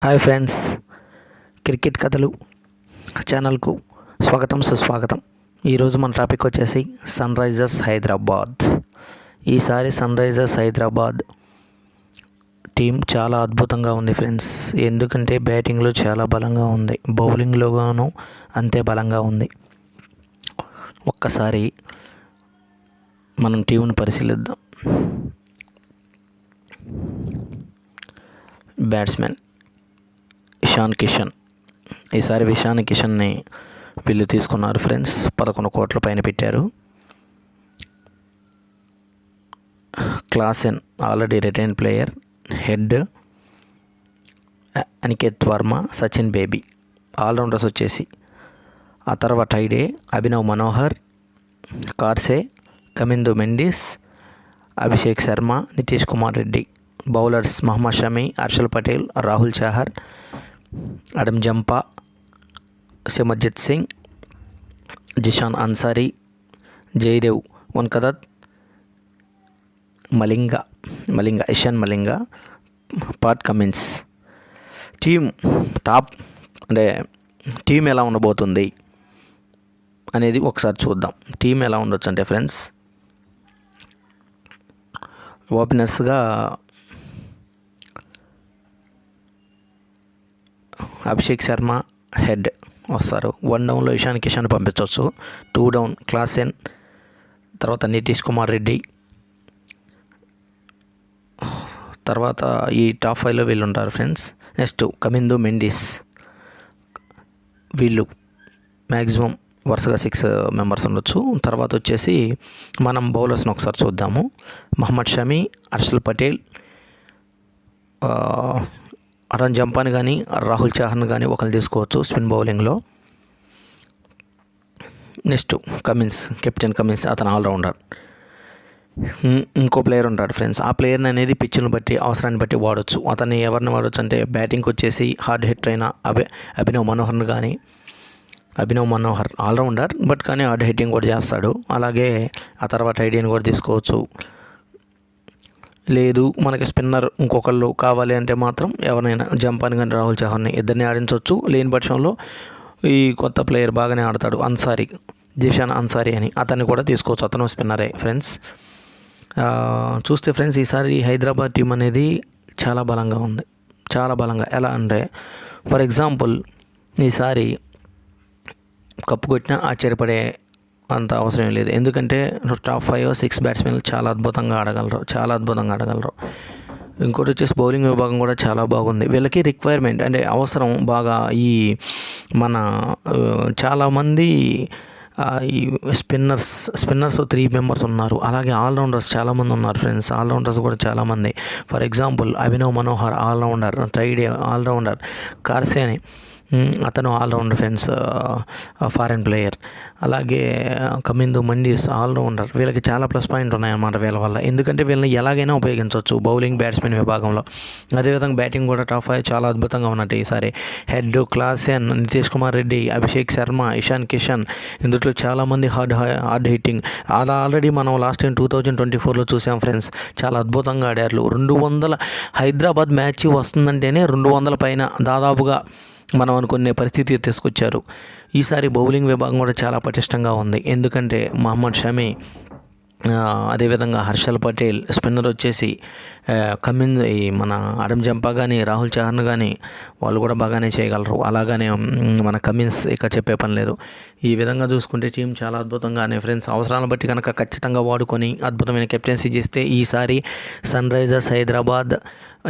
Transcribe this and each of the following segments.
Hi friends, cricket కథలు ఛానల్కు స్వాగతం సుస్వాగతం. ఈరోజు మన టాపిక్ వచ్చేసి సన్ రైజర్స్ హైదరాబాద్. ఈసారి సన్ రైజర్స్ హైదరాబాద్ టీం చాలా అద్భుతంగా ఉంది ఫ్రెండ్స్. ఎందుకంటే బ్యాటింగ్లో చాలా బలంగా ఉంది, బౌలింగ్లోనూ అంతే బలంగా ఉంది. ఒక్కసారి మనం టీంను పరిశీలిద్దాం. బ్యాట్స్మెన్ ఇషాన్ కిషన్. ఈసారి ఇషాన్ కిషన్ని వీళ్ళు తీసుకున్నారు ఫ్రెండ్స్. 11 కోట్ల పైన పెట్టారు. Klaasen already retired player. Head Aniket Varma, Sachin Baby allrounders వచ్చేసి. ఆ తర్వాత Taide Abhinav Manohar, Carse, Kamindu Mendis, Abhishek Sharma, Nitish Kumar Reddy. Bowlers Mohammed Shami, Harshal Patel, Rahul Chahar, Adam Zampa, Simarjeet Singh, Zeeshan Ansari, Jaydev Unadkat, Eshan Malinga, Pat Cummins. Team ఎలా ఉండబోతుంది అనేది ఒకసారి చూద్దాం. టీం ఎలా ఉండొచ్చు అంటే ఫ్రెండ్స్, ఓపెనర్స్గా అభిషేక్ శర్మ హెడ్ వస్తారు. 1 డౌన్లో ఇషాన్ కిషన్ పంపించవచ్చు. 2 డౌన్ క్లాసెన్, తర్వాత నితీష్ కుమార్ రెడ్డి, తర్వాత ఈ టాప్ 5లో వీళ్ళు ఉంటారు ఫ్రెండ్స్. నెక్స్ట్ కమిందు మెండిస్. వీళ్ళు మ్యాక్సిమం వరుసగా 6 మెంబర్స్ ఉండొచ్చు. తర్వాత వచ్చేసి మనం బౌలర్స్ని ఒకసారి చూద్దాము. మహమ్మద్ షమి, హర్షల్ పటేల్, అడమ్ జంపాని కానీ రాహుల్ చహర్ని కానీ ఒకరు తీసుకోవచ్చు స్పిన్ బౌలింగ్లో. నెక్స్ట్ కమిన్స్, కెప్టెన్ కమిన్స్, అతను ఆల్రౌండర్. ఇంకో ప్లేయర్ ఉంటాడు ఫ్రెండ్స్. ఆ ప్లేయర్ని అనేది పిచ్చును బట్టి, అవసరాన్ని బట్టి వాడచ్చు. అతన్ని ఎవరిని వాడచ్చు అంటే బ్యాటింగ్కి వచ్చేసి హార్డ్ హిట్టర్ అయిన అభినవ్ మనోహర్ ఆల్రౌండర్, బట్ కానీ హార్డ్ హిట్టింగ్ కూడా చేస్తాడు. అలాగే ఆ తర్వాత ఐడియాని కూడా తీసుకోవచ్చు. లేదు మనకి స్పిన్నర్ ఇంకొకళ్ళు కావాలి అంటే మాత్రం ఎవరైనా జంపాని కానీ రాహుల్ చహర్ని ఇద్దరిని ఆడించవచ్చు. లేని పక్షంలో ఈ కొత్త ప్లేయర్ బాగానే ఆడతాడు, జిషాన్ అన్సారీ అని, అతన్ని కూడా తీసుకోవచ్చు. అతను స్పిన్నరే ఫ్రెండ్స్. చూస్తే ఫ్రెండ్స్, ఈసారి హైదరాబాద్ టీం అనేది చాలా బలంగా ఉంది. చాలా బలంగా ఎలా అంటే, ఫర్ ఎగ్జాంపుల్ ఈసారి కప్పు కొట్టినా ఆశ్చర్యపడే అంత అవసరం లేదు. ఎందుకంటే టాప్ 5 or 6 బ్యాట్స్మెన్లు చాలా అద్భుతంగా ఆడగలరు. ఇంకోటి వచ్చేసి బౌలింగ్ విభాగం కూడా చాలా బాగుంది. వీళ్ళకి రిక్వైర్మెంట్ అంటే అవసరం బాగా. ఈ మన చాలామంది ఈ స్పిన్నర్స్ 3 మెంబర్స్ ఉన్నారు. అలాగే ఆల్రౌండర్స్ చాలామంది ఉన్నారు ఫ్రెండ్స్. ఆల్రౌండర్స్ కూడా చాలామంది. For example Abhinav Manohar allrounder, Taide allrounder, కార్సేని అతను ఆల్రౌండర్ ఫ్రెండ్స్, ఫారెన్ ప్లేయర్. అలాగే కమిందు మెండిస్ ఆల్రౌండర్. వీళ్ళకి చాలా ప్లస్ పాయింట్ ఉన్నాయన్నమాట వీళ్ళ వల్ల. ఎందుకంటే వీళ్ళని ఎలాగైనా ఉపయోగించవచ్చు బౌలింగ్, బ్యాట్స్మెన్ విభాగంలో. అదేవిధంగా బ్యాటింగ్ కూడా టాప్ 5 చాలా అద్భుతంగా ఉన్నట్టు ఈసారి. Head Klaasen, Nitish Kumar Reddy, Abhishek Sharma, Ishan Kishan. ఇందులో చాలామంది హార్డ్ హిట్టింగ్. అలా ఆల్రెడీ మనం లాస్ట్ టైం 2024లో చూసాం ఫ్రెండ్స్. చాలా అద్భుతంగా ఆడారు. 200 హైదరాబాద్ మ్యాచ్ వస్తుందంటేనే 200 పైన దాదాపుగా మనం అనుకునే పరిస్థితి తీసుకొచ్చారు. ఈసారి బౌలింగ్ విభాగం కూడా చాలా పటిష్టంగా ఉంది. ఎందుకంటే మహమ్మద్ షమి, అదేవిధంగా హర్షల్ పటేల్, స్పిన్నర్ వచ్చేసి మన అడమ్ జంపా కానీ రాహుల్ చహర్ను కానీ వాళ్ళు కూడా బాగానే చేయగలరు. అలాగనే మన కమిన్స్ ఇక చెప్పే పని లేదు. ఈ విధంగా చూసుకుంటే టీం చాలా అద్భుతంగానే ఫ్రెండ్స్. అవసరాలను బట్టి కనుక ఖచ్చితంగా వాడుకొని అద్భుతమైన కెప్టెన్సీ చేస్తే ఈసారి సన్ రైజర్స్ హైదరాబాద్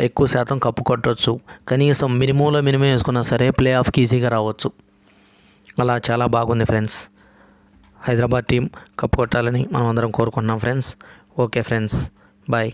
ఎక్కువ శాతం కప్పు కొట్టవచ్చు. కనీసం మినిమం వేసుకున్నా సరే ప్లే ఆఫ్కి ఈజీగా రావచ్చు. అలా చాలా బాగుంది ఫ్రెండ్స్. హైదరాబాద్ టీం కప్పు కొట్టాలని మనం అందరం కోరుకుంటున్నాం ఫ్రెండ్స్. Okay friends, bye.